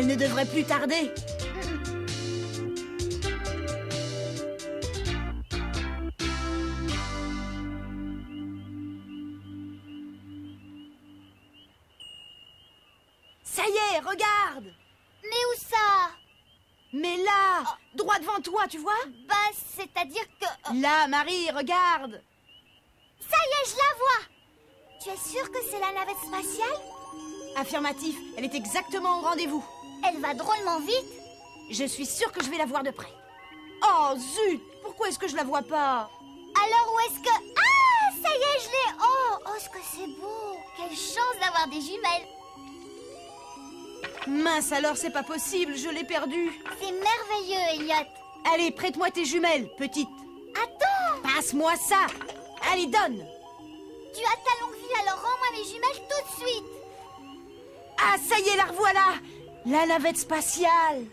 Elle ne devrait plus tarder. Ça y est, regarde! Mais où ça? Mais là, droit devant toi, tu vois? Bah, c'est-à-dire que... Là, Marie, regarde! Ça y est, je la vois! Tu es sûre que c'est la navette spatiale? Affirmatif, elle est exactement au rendez-vous. Elle va drôlement vite. Je suis sûre que je vais la voir de près. Oh, zut! Pourquoi est-ce que je la vois pas? Alors où est-ce que... Ah, ça y est, je l'ai! Oh, ce que c'est beau! Quelle chance d'avoir des jumelles! Mince alors, c'est pas possible, je l'ai perdue. C'est merveilleux, Elliot. Allez, prête-moi tes jumelles, petite. Attends! Passe-moi ça! Allez, donne! Tu as ta longue vie, alors rends-moi mes jumelles tout de suite! Ah, ça y est, la revoilà! La navette spatiale!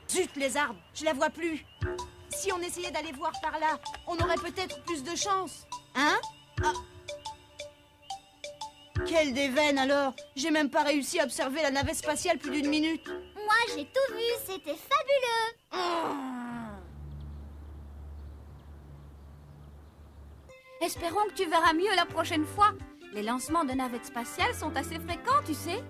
Zut, les arbres, je la vois plus. Si on essayait d'aller voir par là, on aurait peut-être plus de chance. Hein? Ah. Quelle déveine alors! J'ai même pas réussi à observer la navette spatiale plus d'une minute. Moi, j'ai tout vu, c'était fabuleux! Espérons que tu verras mieux la prochaine fois. Les lancements de navettes spatiales sont assez fréquents, tu sais.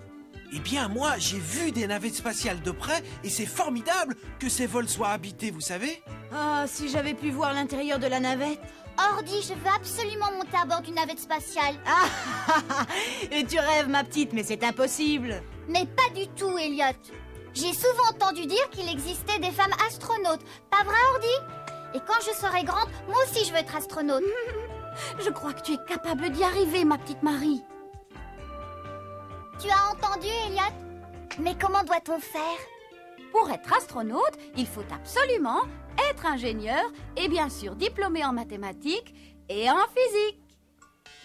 Eh bien, moi, j'ai vu des navettes spatiales de près et c'est formidable que ces vols soient habités, vous savez? Ah, si j'avais pu voir l'intérieur de la navette. Ordi, je veux absolument monter à bord d'une navette spatiale. Ah, et tu rêves, ma petite, mais c'est impossible. Mais pas du tout, Elliot. J'ai souvent entendu dire qu'il existait des femmes astronautes. Pas vrai, Ordi? Et quand je serai grande, moi aussi je veux être astronaute. Je crois que tu es capable d'y arriver, ma petite Marie. Tu as entendu, Elliot? Mais comment doit-on faire? Pour être astronaute, il faut absolument être ingénieur et bien sûr diplômé en mathématiques et en physique.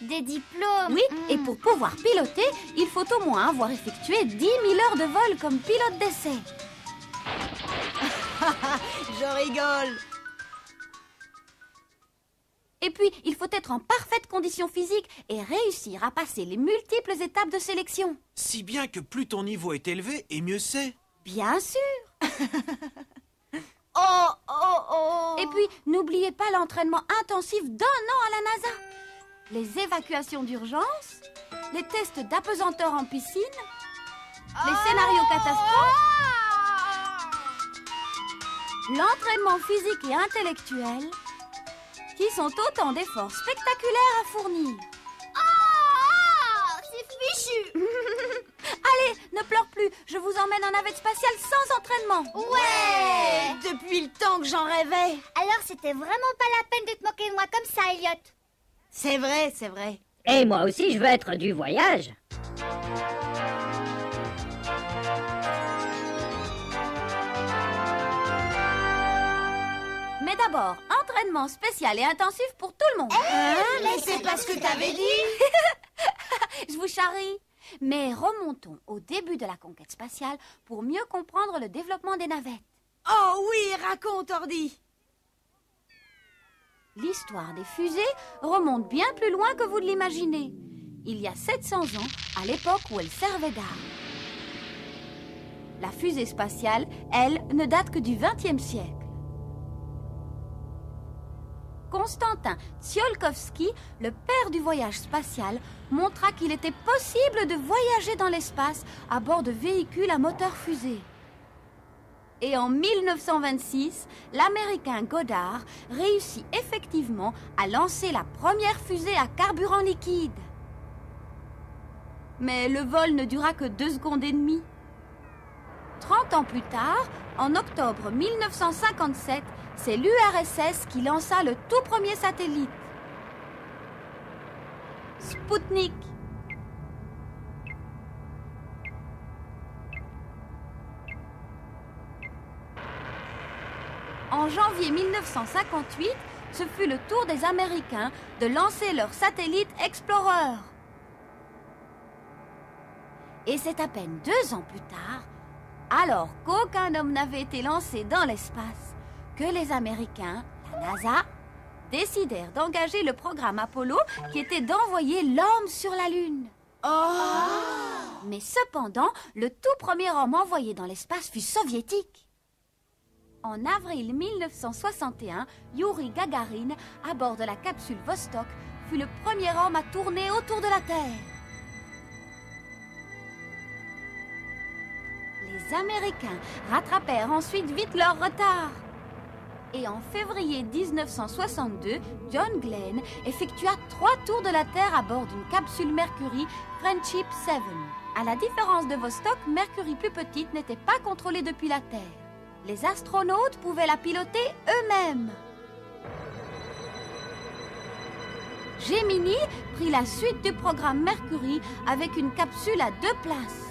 Des diplômes? Oui, et pour pouvoir piloter, il faut au moins avoir effectué 10 000 heures de vol comme pilote d'essai. Je rigole. Et puis, il faut être en parfaite condition physique et réussir à passer les multiples étapes de sélection. Si bien que plus ton niveau est élevé, et mieux c'est. Bien sûr. Oh. Et puis, n'oubliez pas l'entraînement intensif d'1 an à la NASA. Les évacuations d'urgence, les tests d'apesanteur en piscine, les scénarios catastrophes, l'entraînement physique et intellectuel, qui sont autant d'efforts spectaculaires à fournir. C'est fichu. Allez, ne pleure plus, je vous emmène en navette spatiale sans entraînement. Ouais. Depuis le temps que j'en rêvais. Alors c'était vraiment pas la peine de te moquer de moi comme ça, Elliot. C'est vrai, c'est vrai. Et moi aussi, je veux être du voyage. Mais d'abord, entraînement spécial et intensif pour tout le monde. Mais c'est pas ce que t'avais dit. Je vous charrie. Mais remontons au début de la conquête spatiale pour mieux comprendre le développement des navettes. Oh oui, raconte, Ordi. L'histoire des fusées remonte bien plus loin que vous ne l'imaginez. Il y a 700 ans, à l'époque où elles servaient d'armes. La fusée spatiale, elle, ne date que du XXe siècle. Konstantin Tsiolkovsky, le père du voyage spatial, montra qu'il était possible de voyager dans l'espace à bord de véhicules à moteur fusée. Et en 1926, l'Américain Goddard réussit effectivement à lancer la première fusée à carburant liquide. Mais le vol ne dura que 2 secondes et demie. 30 ans plus tard, en octobre 1957, c'est l'URSS qui lança le tout premier satellite. Spoutnik. En janvier 1958, ce fut le tour des Américains de lancer leur satellite Explorer. Et c'est à peine 2 ans plus tard, alors qu'aucun homme n'avait été lancé dans l'espace, que les Américains, la NASA, décidèrent d'engager le programme Apollo qui était d'envoyer l'homme sur la Lune. Oh! Mais cependant, le tout premier homme envoyé dans l'espace fut soviétique. En avril 1961, Youri Gagarin, à bord de la capsule Vostok, fut le premier homme à tourner autour de la Terre. Les Américains rattrapèrent ensuite vite leur retard. Et en février 1962, John Glenn effectua 3 tours de la Terre à bord d'une capsule Mercury Friendship 7. À la différence de Vostok, Mercury plus petite n'était pas contrôlée depuis la Terre. Les astronautes pouvaient la piloter eux-mêmes. Gemini prit la suite du programme Mercury avec une capsule à 2 places.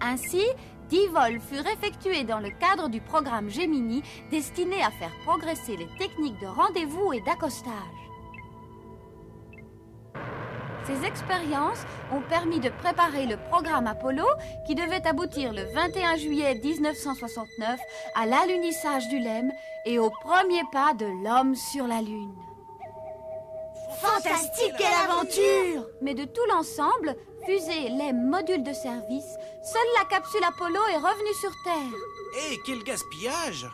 Ainsi, 10 vols furent effectués dans le cadre du programme Gemini destiné à faire progresser les techniques de rendez-vous et d'accostage. Ces expériences ont permis de préparer le programme Apollo qui devait aboutir le 21 juillet 1969 à l'alunissage du LEM et au premier pas de l'homme sur la Lune. Fantastique, quelle aventure! Mais de tout l'ensemble, fusée, LEM, module de service, seule la capsule Apollo est revenue sur Terre. Eh, quel gaspillage!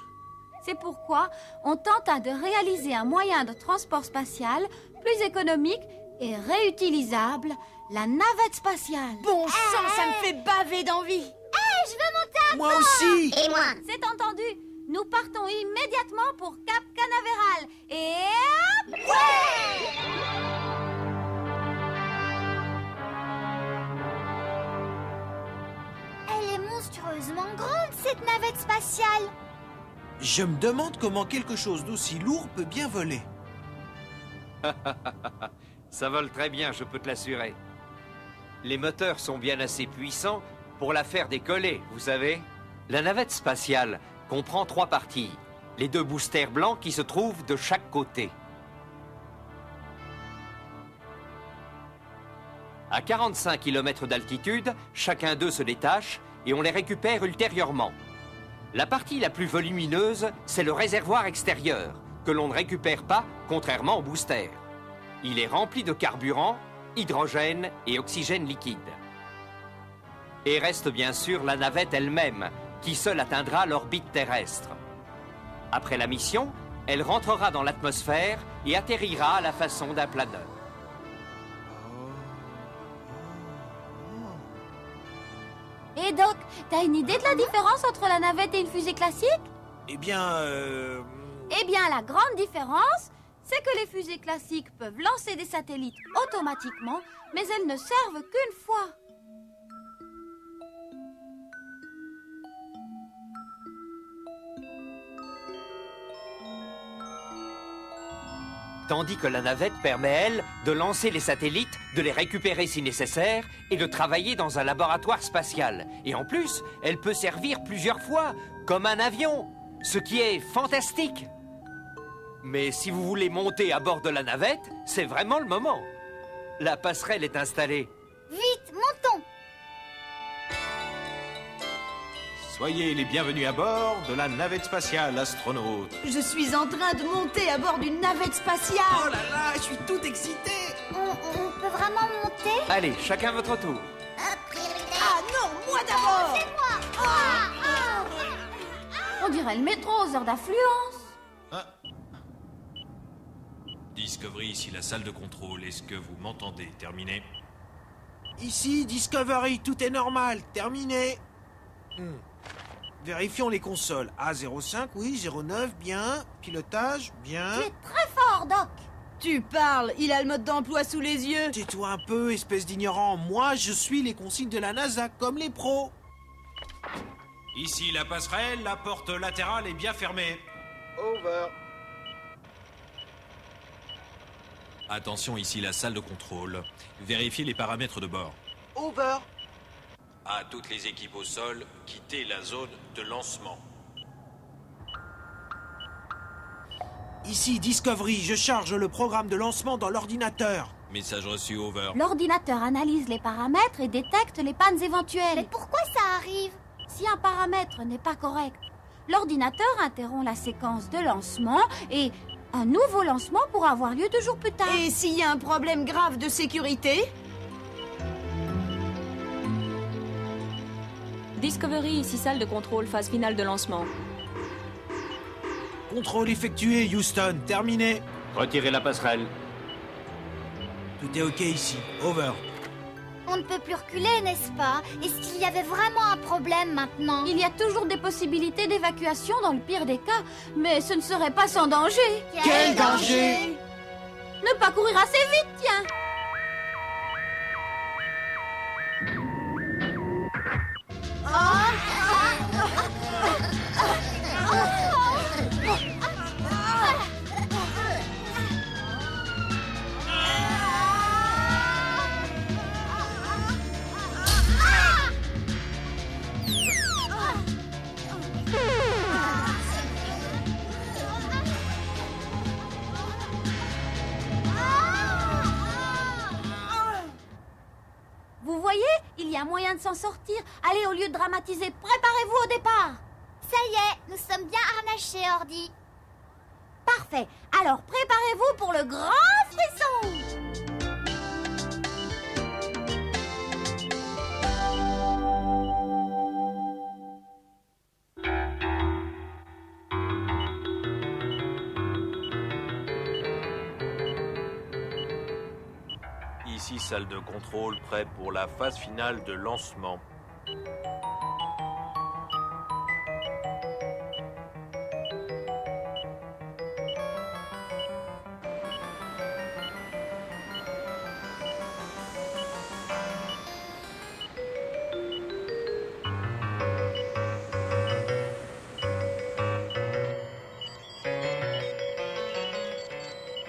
C'est pourquoi on tenta de réaliser un moyen de transport spatial plus économique et réutilisable, la navette spatiale. Bon sang, ça me fait baver d'envie. Je veux monter à Moi aussi! Et moi? C'est entendu. Nous partons immédiatement pour Cap Canaveral. Et hop! Elle est monstrueusement grande, cette navette spatiale. Je me demande comment quelque chose d'aussi lourd peut bien voler. Ça vole très bien, je peux te l'assurer. Les moteurs sont bien assez puissants pour la faire décoller, vous savez. La navette spatiale comprend 3 parties. Les 2 boosters blancs qui se trouvent de chaque côté. À 45 km d'altitude, chacun d'eux se détache et on les récupère ultérieurement. La partie la plus volumineuse, c'est le réservoir extérieur, que l'on ne récupère pas, contrairement au booster. Il est rempli de carburant, hydrogène et oxygène liquide. Et reste bien sûr la navette elle-même, qui seule atteindra l'orbite terrestre. Après la mission, elle rentrera dans l'atmosphère et atterrira à la façon d'un planeur. Et Doc, t'as une idée de la différence entre la navette et une fusée classique? Eh bien, Eh bien, la grande différence, c'est que les fusées classiques peuvent lancer des satellites automatiquement, mais elles ne servent qu'une fois. Tandis que la navette permet, elle, de lancer les satellites, de les récupérer si nécessaire et de travailler dans un laboratoire spatial. Et en plus, elle peut servir plusieurs fois, comme un avion, ce qui est fantastique. Mais si vous voulez monter à bord de la navette, c'est vraiment le moment. La passerelle est installée. Vite, montons. Soyez les bienvenus à bord de la navette spatiale, astronaute. Je suis en train de monter à bord d'une navette spatiale. oh là là, je suis tout excité! On peut vraiment monter? Allez, chacun votre tour. Ah non, moi d'abord! On dirait le métro aux heures d'affluence. Discovery, ici la salle de contrôle. Est-ce que vous m'entendez? Terminé. Ici, Discovery, tout est normal. Terminé. Vérifions les consoles. A05, oui, 09, bien. Pilotage, bien. Tu es très fort, Doc. Tu parles, il a le mode d'emploi sous les yeux. Tais-toi un peu, espèce d'ignorant. Moi, je suis les consignes de la NASA, comme les pros. Ici la passerelle, la porte latérale est bien fermée. Over. Attention, ici la salle de contrôle. Vérifiez les paramètres de bord. Over. À toutes les équipes au sol, quittez la zone de lancement. Ici, Discovery, je charge le programme de lancement dans l'ordinateur. Message reçu, over. L'ordinateur analyse les paramètres et détecte les pannes éventuelles. Mais pourquoi ça arrive? Si un paramètre n'est pas correct, l'ordinateur interrompt la séquence de lancement et un nouveau lancement pourra avoir lieu 2 jours plus tard. Et s'il y a un problème grave de sécurité? Discovery, ici salle de contrôle, phase finale de lancement. Contrôle effectué, Houston. Terminé. Retirez la passerelle. Tout est OK ici. Over. On ne peut plus reculer, n'est-ce pas? Est-ce qu'il y avait vraiment un problème maintenant? Il y a toujours des possibilités d'évacuation dans le pire des cas, mais ce ne serait pas sans danger. Quel danger? Ne pas courir assez vite, tiens. Vous voyez, il y a moyen de s'en sortir. Allez, au lieu de dramatiser, préparez-vous au départ. Ça y est, nous sommes bien harnachés, Ordi. Parfait. Alors, préparez-vous pour le grand frisson. Ici, salle de contrôle, prêt pour la phase finale de lancement.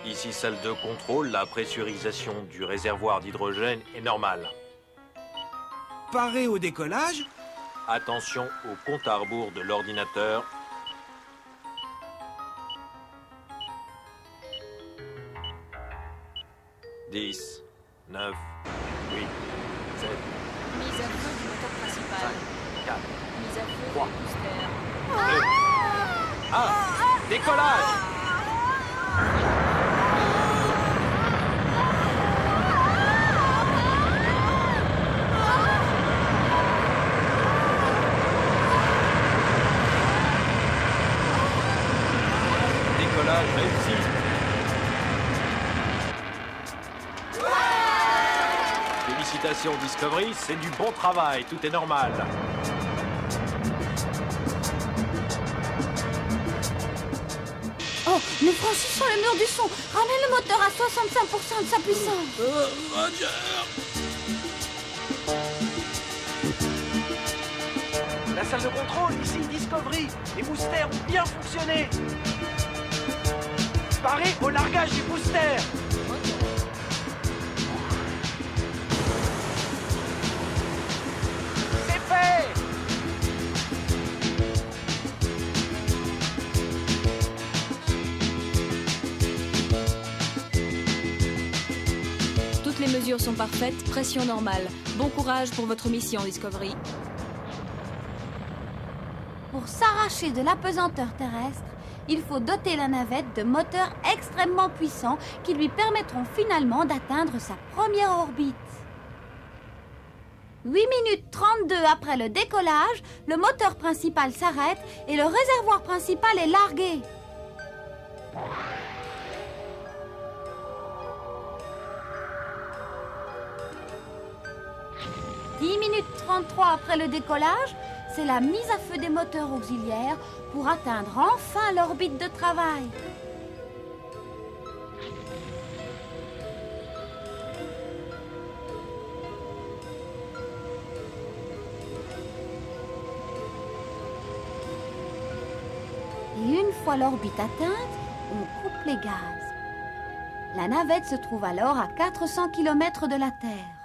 Ici, salle de contrôle, la pressurisation du réservoir d'hydrogène est normale. Paré au décollage. Attention au compte à rebours de l'ordinateur. « 10, 9, 8, 7, Mise à feu du moteur principal. 5, 4, Mise à feu 3, du booster. 2, 1, décollage !» Décollage réussi. Félicitations Discovery, c'est du bon travail, tout est normal. Oh, nous franchissons le mur du son. Ramène le moteur à 65% de sa puissance. La salle de contrôle, ici, Discovery. Les boosters ont bien fonctionné. Paré au largage des boosters. C'est fait. Toutes les mesures sont parfaites, pression normale. Bon courage pour votre mission, Discovery. Pour s'arracher de l'apesanteur terrestre, il faut doter la navette de moteurs extrêmement puissants qui lui permettront finalement d'atteindre sa première orbite. 8 minutes 32 après le décollage, le moteur principal s'arrête et le réservoir principal est largué. « 10 minutes 33 après le décollage, c'est la mise à feu des moteurs auxiliaires pour atteindre enfin l'orbite de travail. Et une fois l'orbite atteinte, on coupe les gaz. La navette se trouve alors à 400 km de la Terre.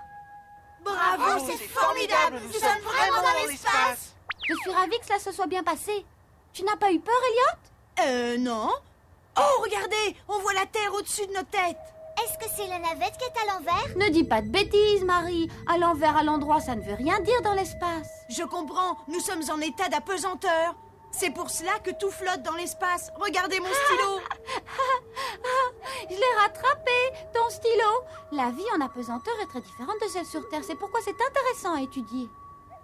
Bravo, c'est formidable. Nous sommes vraiment dans l'espace. Je suis ravie que cela se soit bien passé. Tu n'as pas eu peur, Elliot? Non. Oh, regardez, on voit la Terre au-dessus de nos têtes. Est-ce que c'est la navette qui est à l'envers? Ne dis pas de bêtises, Marie. À l'envers, à l'endroit, ça ne veut rien dire dans l'espace. Je comprends, nous sommes en état d'apesanteur. C'est pour cela que tout flotte dans l'espace. Regardez mon stylo. Je l'ai rattrapé, ton stylo. La vie en apesanteur est très différente de celle sur Terre. C'est pourquoi c'est intéressant à étudier.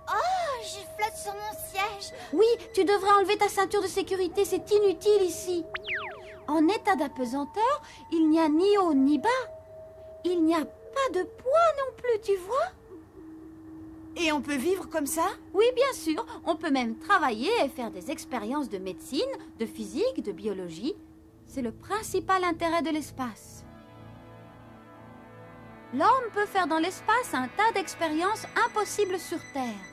Oh, je flotte sur mon siège. Oui, tu devrais enlever ta ceinture de sécurité. C'est inutile ici. En état d'apesanteur, il n'y a ni haut ni bas. Il n'y a pas de poids non plus, tu vois? Et on peut vivre comme ça? Oui, bien sûr. On peut même travailler et faire des expériences de médecine, de physique, de biologie. C'est le principal intérêt de l'espace. L'homme peut faire dans l'espace un tas d'expériences impossibles sur Terre.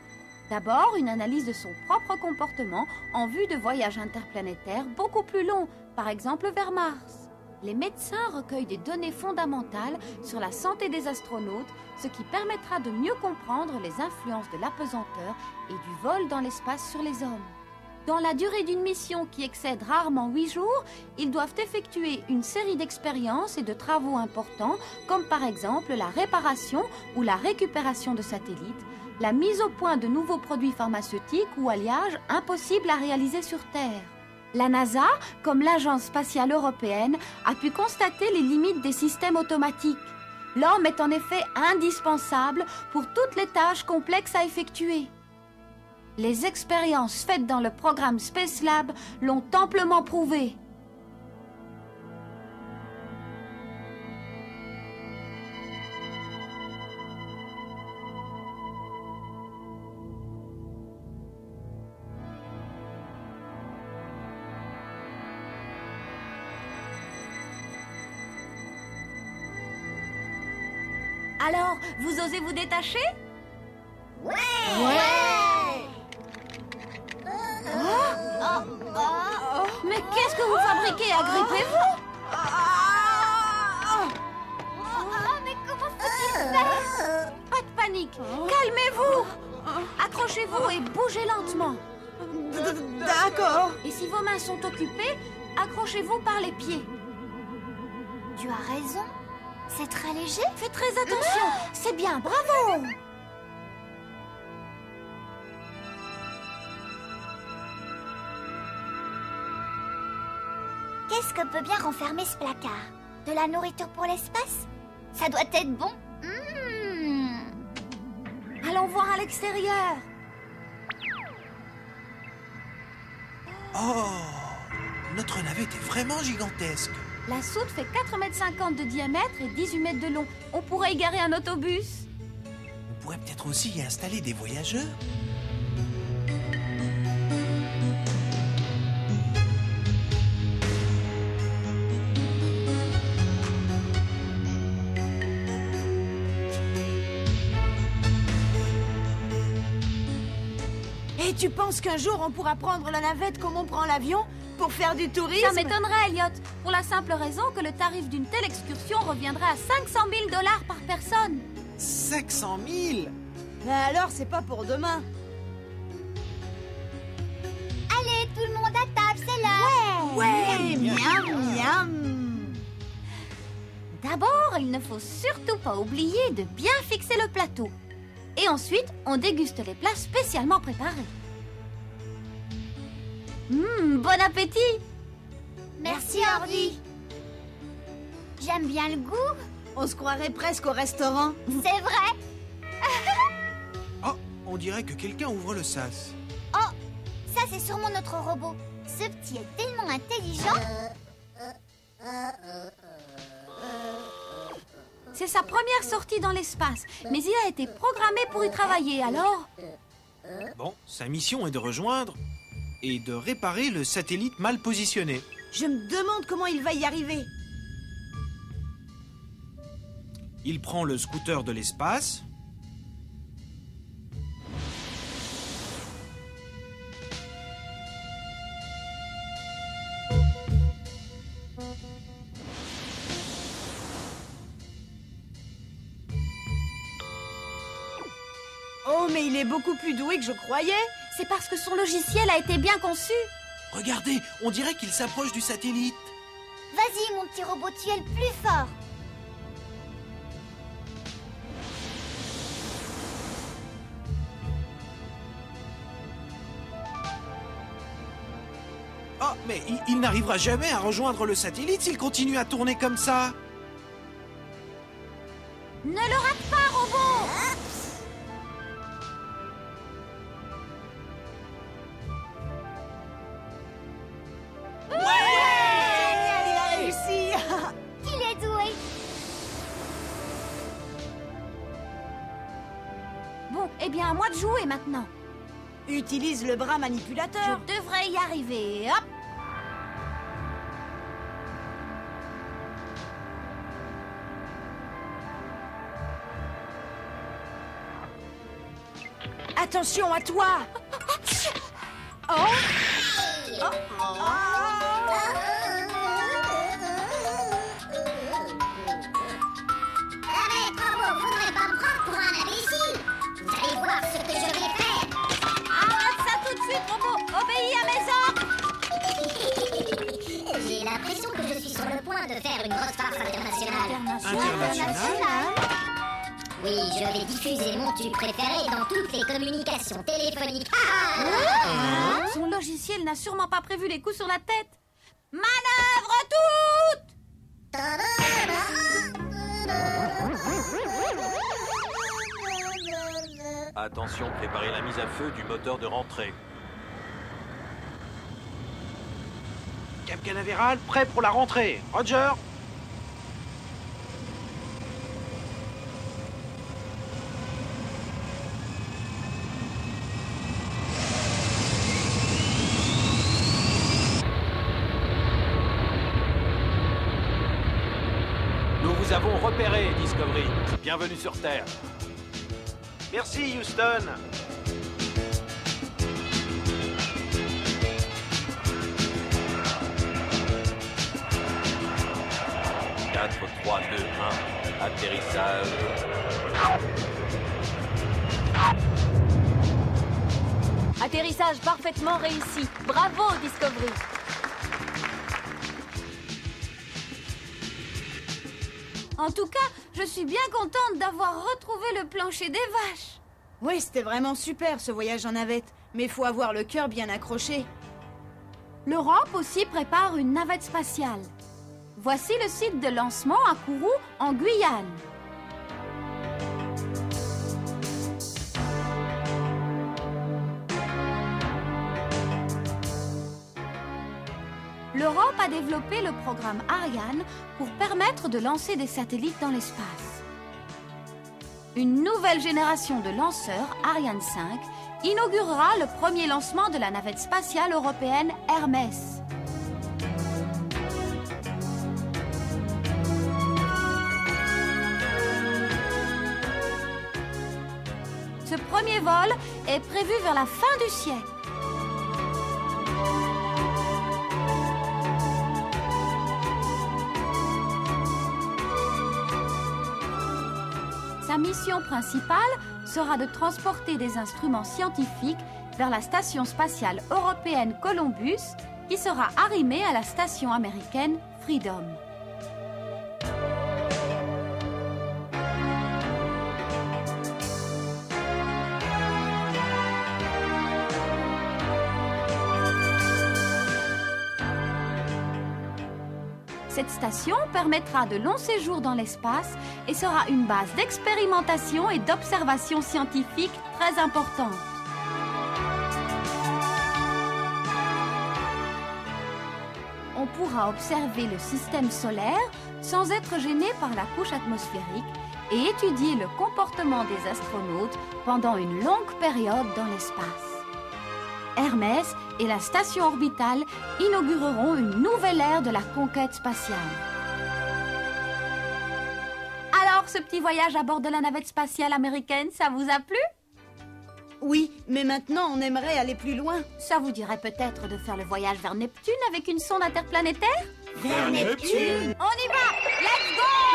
D'abord, une analyse de son propre comportement en vue de voyages interplanétaires beaucoup plus longs, par exemple vers Mars. Les médecins recueillent des données fondamentales sur la santé des astronautes, ce qui permettra de mieux comprendre les influences de l'apesanteur et du vol dans l'espace sur les hommes. Dans la durée d'une mission qui excède rarement 8 jours, ils doivent effectuer une série d'expériences et de travaux importants, comme par exemple la réparation ou la récupération de satellites, la mise au point de nouveaux produits pharmaceutiques ou alliages impossibles à réaliser sur Terre. La NASA, comme l'Agence spatiale européenne, a pu constater les limites des systèmes automatiques. L'homme est en effet indispensable pour toutes les tâches complexes à effectuer. Les expériences faites dans le programme Space Lab l'ont amplement prouvé. Alors, vous osez vous détacher? Ouais. Mais qu'est-ce que vous fabriquez? Agrippez-vous! Mais comment faut-il faire? Pas de panique, calmez-vous! Accrochez-vous et bougez lentement. D'accord. Et si vos mains sont occupées, accrochez-vous par les pieds. Tu as raison. C'est très léger. Faites très attention, c'est bien, bravo! Qu'est-ce que peut bien renfermer ce placard? De la nourriture pour l'espace? Ça doit être bon. Allons voir à l'extérieur. Oh, notre navette est vraiment gigantesque. La soute fait 4,50 m de diamètre et 18 mètres de long. On pourrait y garer un autobus. On pourrait peut-être aussi y installer des voyageurs. Et tu penses qu'un jour on pourra prendre la navette comme on prend l'avion pour faire du tourisme? Ça m'étonnerait, Elliot, pour la simple raison que le tarif d'une telle excursion reviendrait à 500 000 $ par personne. 500 000? Mais alors, c'est pas pour demain. Allez, tout le monde à table, c'est l'heure. Ouais, miam, miam. D'abord, il ne faut surtout pas oublier de bien fixer le plateau. Et ensuite, on déguste les plats spécialement préparés. Bon appétit! Merci, Orly. J'aime bien le goût. On se croirait presque au restaurant. C'est vrai. Oh, on dirait que quelqu'un ouvre le sas. Oh, ça c'est sûrement notre robot. Ce petit est tellement intelligent. C'est sa première sortie dans l'espace, mais il a été programmé pour y travailler, alors... Bon, sa mission est de rejoindre et de réparer le satellite mal positionné. Je me demande comment il va y arriver. Il prend le scooter de l'espace. Oh, mais il est beaucoup plus doué que je croyais. C'est parce que son logiciel a été bien conçu. Regardez, on dirait qu'il s'approche du satellite. Vas-y, mon petit robot, tu es le plus fort. Oh, mais il n'arrivera jamais à rejoindre le satellite s'il continue à tourner comme ça. Ne le rate pas, robot! Il a réussi. Il est doué. Bon, eh bien, à moi de jouer maintenant. Utilise le bras Je manipulateur. devrais y arriver. Hop! Attention à toi. Oh. Arrête, robot, faudrait pas me prendre pour un imbécile. Vous allez voir ce que je vais faire. Arrête ça tout de suite, robot! Obéis à mes ordres! J'ai l'impression que je suis sur le point de faire une grosse farce internationale. International? Oui, je vais diffuser mon tube préféré dans toutes les communications téléphoniques. Son logiciel n'a sûrement pas prévu les coups sur la tête. Manœuvre toute! Attention, préparez la mise à feu du moteur de rentrée. Cap Canaveral, prêt pour la rentrée. Roger. Nous vous avons repéré, Discovery. Bienvenue sur Terre. Merci, Houston. Quatre, 3, 2, 1. Atterrissage. Atterrissage parfaitement réussi. Bravo, Discovery. En tout cas, je suis bien contente d'avoir retrouvé le plancher des vaches. Oui, c'était vraiment super ce voyage en navette. Mais faut avoir le cœur bien accroché. L'Europe aussi prépare une navette spatiale. Voici le site de lancement à Kourou, en Guyane. L'Europe a développé le programme Ariane pour permettre de lancer des satellites dans l'espace. Une nouvelle génération de lanceurs, Ariane 5, inaugurera le premier lancement de la navette spatiale européenne Hermès. Ce premier vol est prévu vers la fin du siècle. Sa mission principale sera de transporter des instruments scientifiques vers la station spatiale européenne Columbus, qui sera arrimée à la station américaine Freedom. Cette station permettra de longs séjours dans l'espace et sera une base d'expérimentation et d'observation scientifique très importante. On pourra observer le système solaire sans être gêné par la couche atmosphérique et étudier le comportement des astronautes pendant une longue période dans l'espace. Hermès et la station orbitale inaugureront une nouvelle ère de la conquête spatiale. Alors, ce petit voyage à bord de la navette spatiale américaine, ça vous a plu? Oui, mais maintenant on aimerait aller plus loin. Ça vous dirait peut-être de faire le voyage vers Neptune avec une sonde interplanétaire? Vers Neptune. On y va! Let's go!